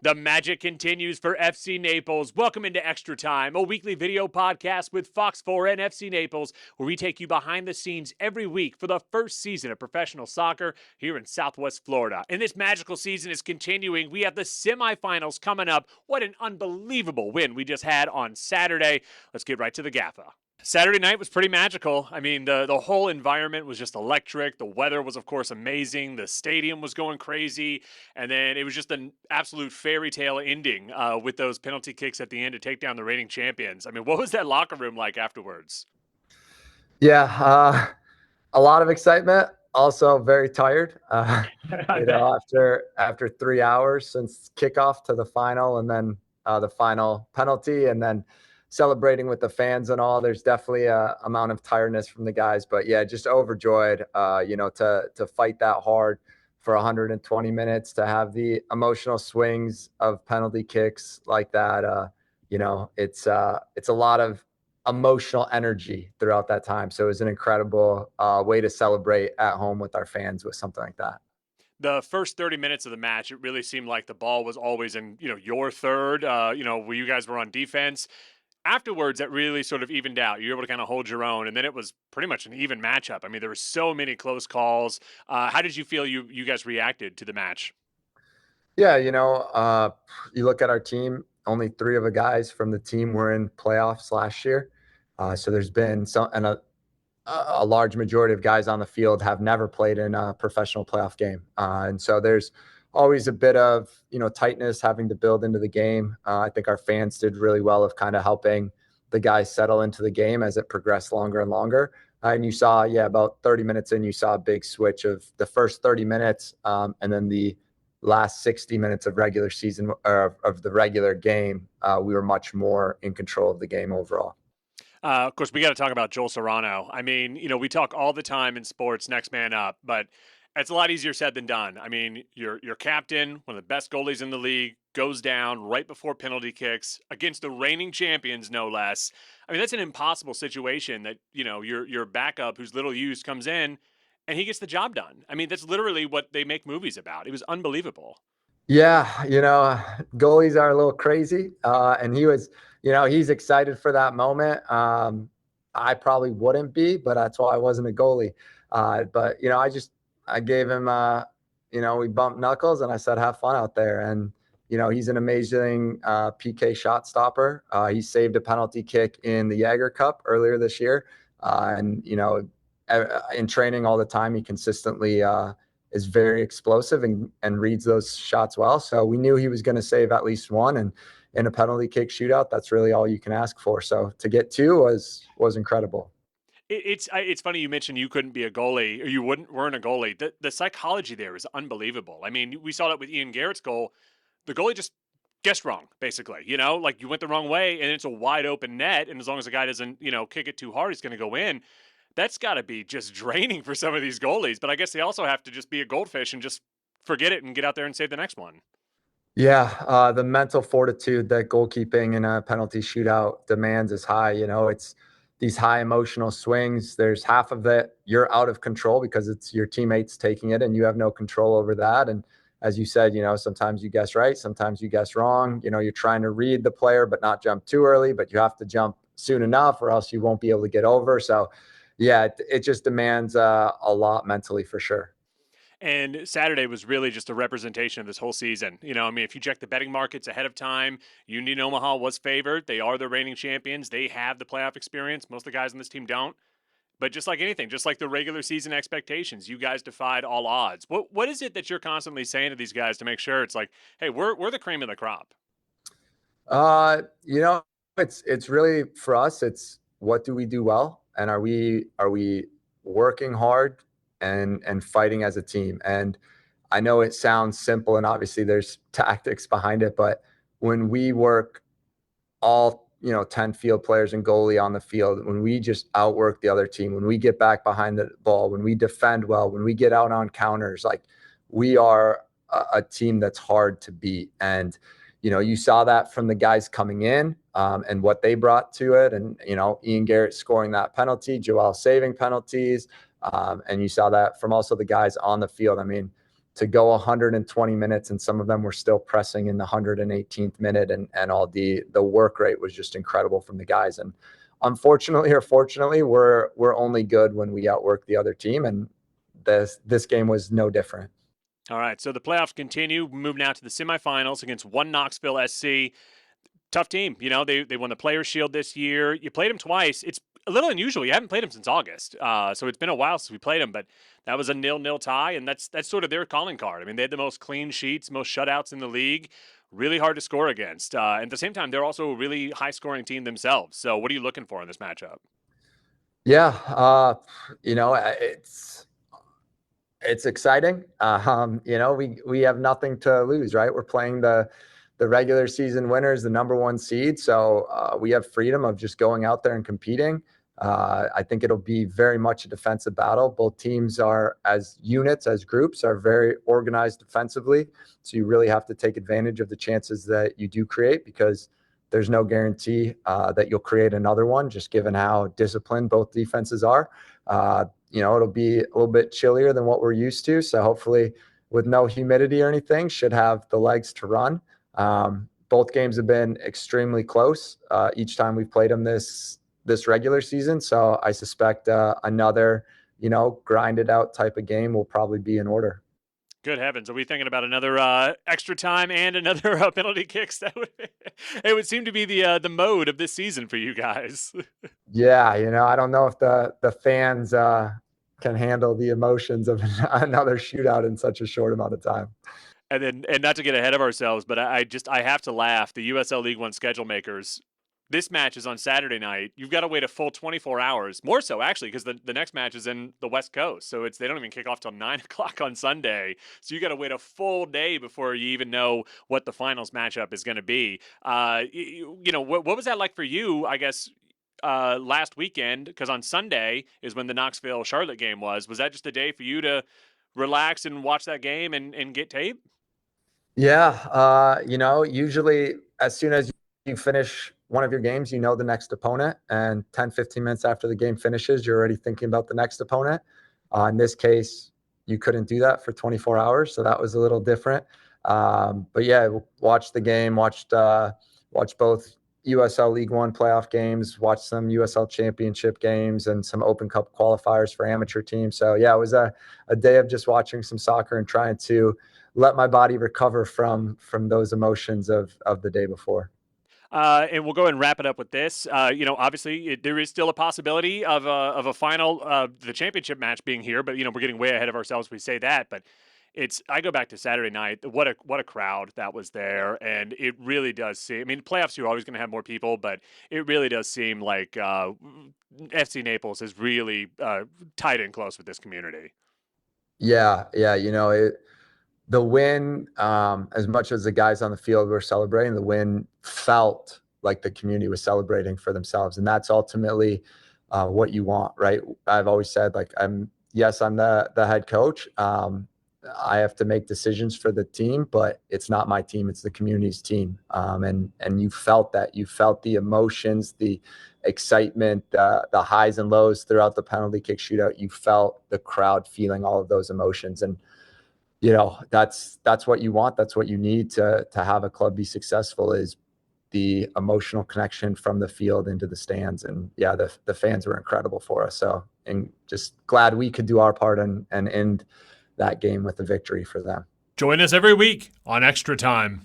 The magic continues for FC Naples. Welcome into Extra Time, a weekly video podcast with Fox 4 and FC Naples, where we take you behind the scenes every week for the first season of professional soccer here in Southwest Florida. And this magical season is continuing. We have the semifinals coming up. What an unbelievable win we just had on Saturday. Let's get right to the GAFA. Saturday night was pretty magical. I mean, the whole environment was just electric. The weather was, of course, amazing. The stadium was going crazy. And then it was just an absolute fairy tale ending with those penalty kicks at the end to take down the reigning champions. I mean, what was that locker room like afterwards? Yeah, a lot of excitement. Also very tired. I bet. After 3 hours since kickoff to the final, and then the final penalty, and then celebrating with the fans and all. There's definitely a amount of tiredness from the guys, but yeah, just overjoyed. To fight that hard for 120 minutes, to have the emotional swings of penalty kicks like that. It's a lot of emotional energy throughout that time. So it was an incredible way to celebrate at home with our fans with something like that. The first 30 minutes of the match, it really seemed like the ball was always in, your third, where you guys were on defense. Afterwards, that really sort of evened out. You were able to kind of hold your own, and then it was pretty much an even matchup. I mean, there were so many close calls. How did you feel you guys reacted to the match? Yeah, you look at our team, only three of the guys from the team were in playoffs last year. So there's been a large majority of guys on the field have never played in a professional playoff game. And so there's always a bit of, tightness having to build into the game. I think our fans did really well of kind of helping the guys settle into the game as it progressed longer and longer. And you saw, about 30 minutes in, you saw a big switch of the first 30 minutes and then the last 60 minutes of regular season of the regular game. We were much more in control of the game overall. Of course, we got to talk about Joel Serrano. I mean, we talk all the time in sports, next man up, but it's a lot easier said than done. I mean, your captain, one of the best goalies in the league, goes down right before penalty kicks against the reigning champions, no less. I mean, that's an impossible situation that, your backup, who's little used, comes in and he gets the job done. I mean, that's literally what they make movies about. It was unbelievable. Yeah, goalies are a little crazy. And he's excited for that moment. I probably wouldn't be, but that's why I wasn't a goalie. But I gave him, we bumped knuckles and I said, have fun out there. And, he's an amazing PK shot stopper. He saved a penalty kick in the Jaeger Cup earlier this year. In training all the time, he consistently, is very explosive and reads those shots well. So we knew he was going to save at least one. And in a penalty kick shootout, that's really all you can ask for. So to get two was incredible. It's funny you mentioned you couldn't be a goalie or you weren't a goalie. The psychology there is unbelievable. I mean, we saw that with Ian Garrett's goal. The goalie just guessed wrong, basically. Like you went the wrong way and it's a wide open net, and as long as the guy doesn't kick it too hard, he's going to go in. That's got to be just draining for some of these goalies. But I guess they also have to just be a goldfish and just forget it and get out there and save the next one. Yeah, the mental fortitude that goalkeeping in a penalty shootout demands is high. It's these high emotional swings. There's half of it you're out of control because it's your teammates taking it and you have no control over that. And as you said, sometimes you guess right, sometimes you guess wrong. You're trying to read the player but not jump too early, but you have to jump soon enough or else you won't be able to get over. So yeah, it just demands a lot mentally for sure. And Saturday was really just a representation of this whole season. I mean, if you check the betting markets ahead of time, Union Omaha was favored. They are the reigning champions. They have the playoff experience. Most of the guys on this team don't. But just like anything, just like the regular season expectations, you guys defied all odds. What is it that you're constantly saying to these guys to make sure it's like, hey, we're the cream of the crop? Uh, you know, it's really for us, it's what do we do well? And are we working hard and fighting as a team? And I know it sounds simple and obviously there's tactics behind it, but when we work all 10 field players and goalie on the field, when we just outwork the other team, when we get back behind the ball, when we defend well, when we get out on counters, like we are a team that's hard to beat. And you saw that from the guys coming in and what they brought to it. And Ian Garrett scoring that penalty, Joel saving penalties, and you saw that from also the guys on the field. I mean, to go 120 minutes, and some of them were still pressing in the 118th minute, and all the work rate was just incredible from the guys. And unfortunately or fortunately, we're only good when we outwork the other team, and this game was no different. All right, so the playoffs continue. Move now to the semifinals against one Knoxville SC. Tough team. You know, they won the Players Shield this year. You played them twice. It's a little unusual. You haven't played them since August, so it's been a while since we played them. But that was a 0-0 tie, and that's sort of their calling card. I mean, they had the most clean sheets, most shutouts in the league. Really hard to score against. And at the same time, they're also a really high scoring team themselves. So, what are you looking for in this matchup? Yeah, it's exciting. We have nothing to lose, right? We're playing the regular season winners, the number one seed. So we have freedom of just going out there and competing. I think it'll be very much a defensive battle. Both teams are, as units, as groups, are very organized defensively. So you really have to take advantage of the chances that you do create, because there's no guarantee that you'll create another one, just given how disciplined both defenses are. It'll be a little bit chillier than what we're used to. So hopefully, with no humidity or anything, should have the legs to run. Both games have been extremely close each time we've played them this regular season. So I suspect another, grinded out type of game will probably be in order. Good heavens, are we thinking about another extra time and another penalty kicks? It would seem to be the mode of this season for you guys. Yeah, I don't know if the fans can handle the emotions of another shootout in such a short amount of time. And not to get ahead of ourselves, but I have to laugh. The USL League One schedule makers. This match is on Saturday night. You've got to wait a full 24 hours, more so actually, because the next match is in the West Coast, so they don't even kick off till 9 o'clock on Sunday. So you got to wait a full day before you even know what the finals matchup is going to be. What was that like for you? I guess last weekend, because on Sunday is when the Knoxville Charlotte game was. Was that just a day for you to relax and watch that game and get tape? Yeah, usually as soon as you finish one of your games, the next opponent, and 10, 15 minutes after the game finishes, you're already thinking about the next opponent. In this case, you couldn't do that for 24 hours, so that was a little different. But yeah, watched the game, watched both USL League One playoff games, watched some USL Championship games, and some Open Cup qualifiers for amateur teams. So yeah, it was a day of just watching some soccer and trying to let my body recover from those emotions of the day before. And we'll go ahead and wrap it up with this. Obviously, there is still a possibility of a final, the championship match being here, but we're getting way ahead of ourselves if we say that. But I go back to Saturday night. What a crowd that was there, and it really does seem. I mean, playoffs you're always going to have more people, but it really does seem like FC Naples is really tight and close with this community. Yeah, yeah, the win, as much as the guys on the field were celebrating, the win felt like the community was celebrating for themselves, and that's ultimately what you want, right? I've always said, like, I'm the head coach. I have to make decisions for the team, but it's not my team; it's the community's team. And you felt that. You felt the emotions, the excitement, the highs and lows throughout the penalty kick shootout. You felt the crowd feeling all of those emotions, and that's what you want. That's what you need to have a club be successful, is the emotional connection from the field into the stands. And yeah, the fans were incredible for us. So, and just glad we could do our part and end that game with a victory for them. Join us every week on Extra Time.